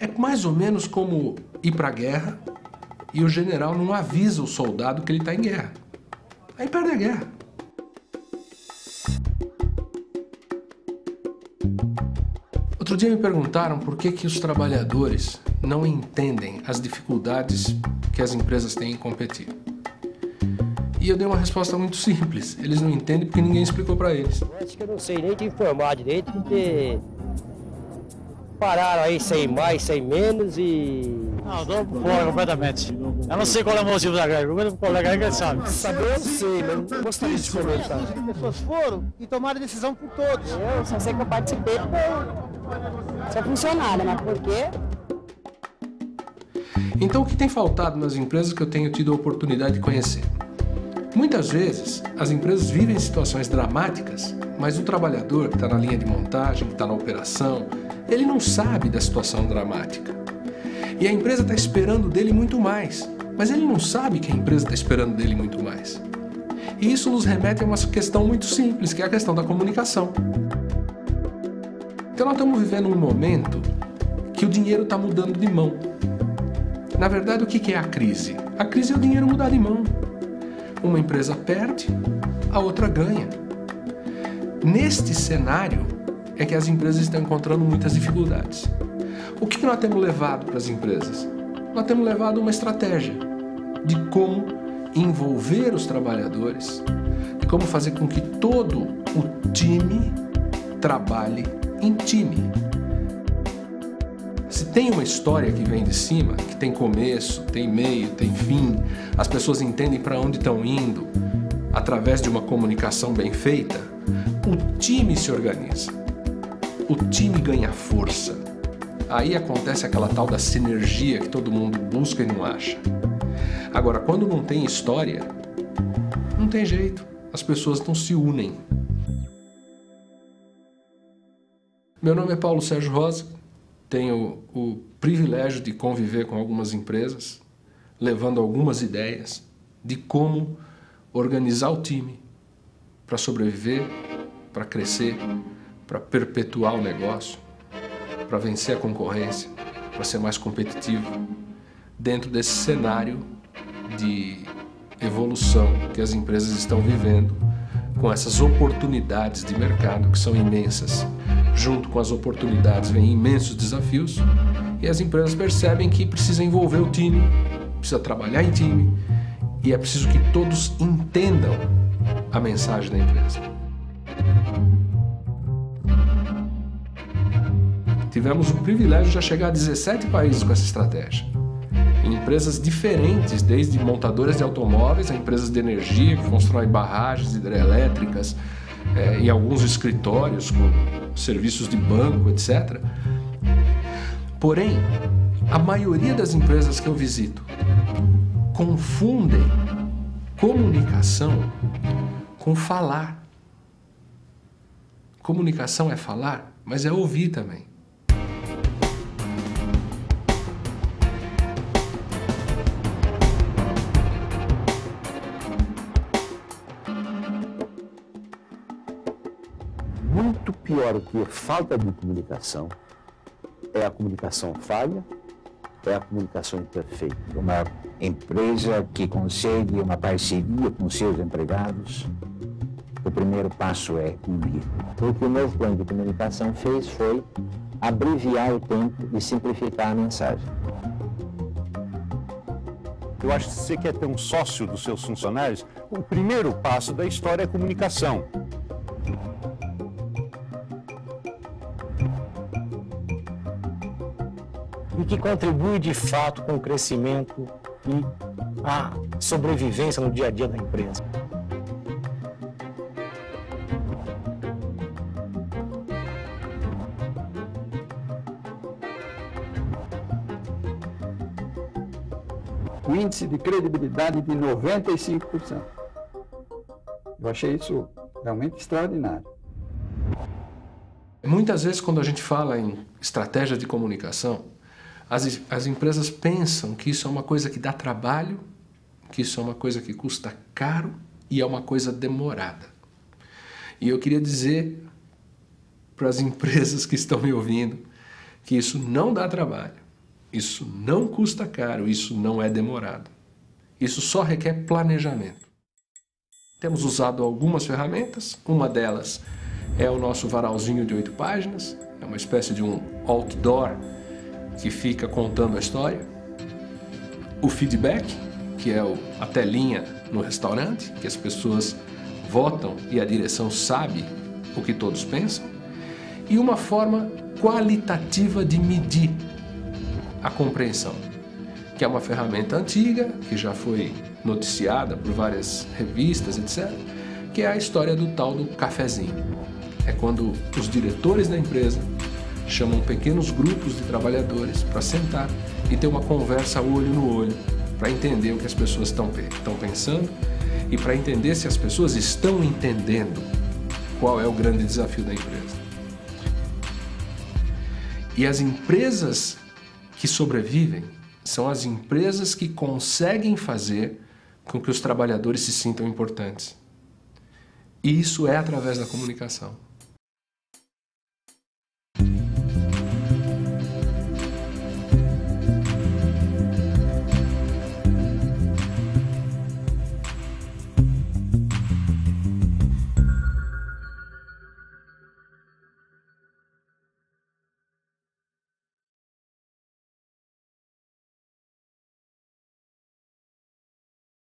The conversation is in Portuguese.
É mais ou menos como ir para a guerra e o general não avisa o soldado que ele está em guerra. Aí perde a guerra. Outro dia me perguntaram por que os trabalhadores não entendem as dificuldades que as empresas têm em competir. E eu dei uma resposta muito simples. Eles não entendem porque ninguém explicou para eles. Acho que eu não sei nem te informar direito, porque pararam aí sem mais, sem menos e... Não, eu tô fora completamente. Eu não sei qual é o motivo da greve, o colega aí que sabe. Saber eu sei, mas não gostaria de comentar. As pessoas foram e tomaram decisão por todos. Eu só sei que eu participei porque sou funcionária, mas por quê? Então o que tem faltado nas empresas que eu tenho tido a oportunidade de conhecer? Muitas vezes as empresas vivem situações dramáticas, mas o trabalhador que está na linha de montagem, que está na operação, ele não sabe da situação dramática. E a empresa está esperando dele muito mais, mas ele não sabe que a empresa está esperando dele muito mais. E isso nos remete a uma questão muito simples, que é a questão da comunicação. Então nós estamos vivendo um momento que o dinheiro está mudando de mão. Na verdade, o que é a crise? A crise é o dinheiro mudar de mão. Uma empresa perde, a outra ganha. Neste cenário é que as empresas estão encontrando muitas dificuldades. O que nós temos levado para as empresas? Nós temos levado uma estratégia de como envolver os trabalhadores, de como fazer com que todo o time trabalhe em time. Se tem uma história que vem de cima, que tem começo, tem meio, tem fim, as pessoas entendem para onde estão indo, através de uma comunicação bem feita, o time se organiza, o time ganha força. Aí acontece aquela tal da sinergia que todo mundo busca e não acha. Agora, quando não tem história, não tem jeito, as pessoas não se unem. Meu nome é Paulo Sérgio Rosa. Tenho o privilégio de conviver com algumas empresas, levando algumas ideias de como organizar o time para sobreviver, para crescer, para perpetuar o negócio, para vencer a concorrência, para ser mais competitivo, dentro desse cenário de evolução que as empresas estão vivendo, com essas oportunidades de mercado que são imensas. Junto com as oportunidades vem imensos desafios e as empresas percebem que precisa envolver o time, precisa trabalhar em time e é preciso que todos entendam a mensagem da empresa. Tivemos o privilégio de já chegar a 17 países com essa estratégia. Em empresas diferentes, desde montadoras de automóveis a empresas de energia que constroem barragens hidrelétricas, e alguns escritórios com serviços de banco, etc. Porém, a maioria das empresas que eu visito confundem comunicação com falar. Comunicação é falar, mas é ouvir também. Muito pior do que falta de comunicação é a comunicação falha, é a comunicação imperfeita. Uma empresa que consegue uma parceria com seus empregados, o primeiro passo é unir. O que o novo plano de comunicação fez foi abreviar o tempo e simplificar a mensagem. Eu acho que se você quer ter um sócio dos seus funcionários, o primeiro passo da história é a comunicação. E que contribui de fato com o crescimento e a sobrevivência no dia a dia da empresa. O índice de credibilidade de 95%. Eu achei isso realmente extraordinário. Muitas vezes, quando a gente fala em estratégia de comunicação, as empresas pensam que isso é uma coisa que dá trabalho, que isso é uma coisa que custa caro e é uma coisa demorada. E eu queria dizer para as empresas que estão me ouvindo que isso não dá trabalho, Isso não custa caro, isso não é demorado. Isso só requer planejamento. Temos usado algumas ferramentas, uma delas é o nosso varalzinho de 8 páginas, é uma espécie de um outdoor que fica contando a história. O feedback, que é a telinha no restaurante, que as pessoas votam e a direção sabe o que todos pensam. E uma forma qualitativa de medir a compreensão, que é uma ferramenta antiga, que já foi noticiada por várias revistas, etc., que é a história do tal do cafezinho. É quando os diretores da empresa chamam pequenos grupos de trabalhadores para sentar e ter uma conversa olho no olho, para entender o que as pessoas estão pensando e para entender se as pessoas estão entendendo qual é o grande desafio da empresa. E as empresas que sobrevivem são as empresas que conseguem fazer com que os trabalhadores se sintam importantes. E isso é através da comunicação.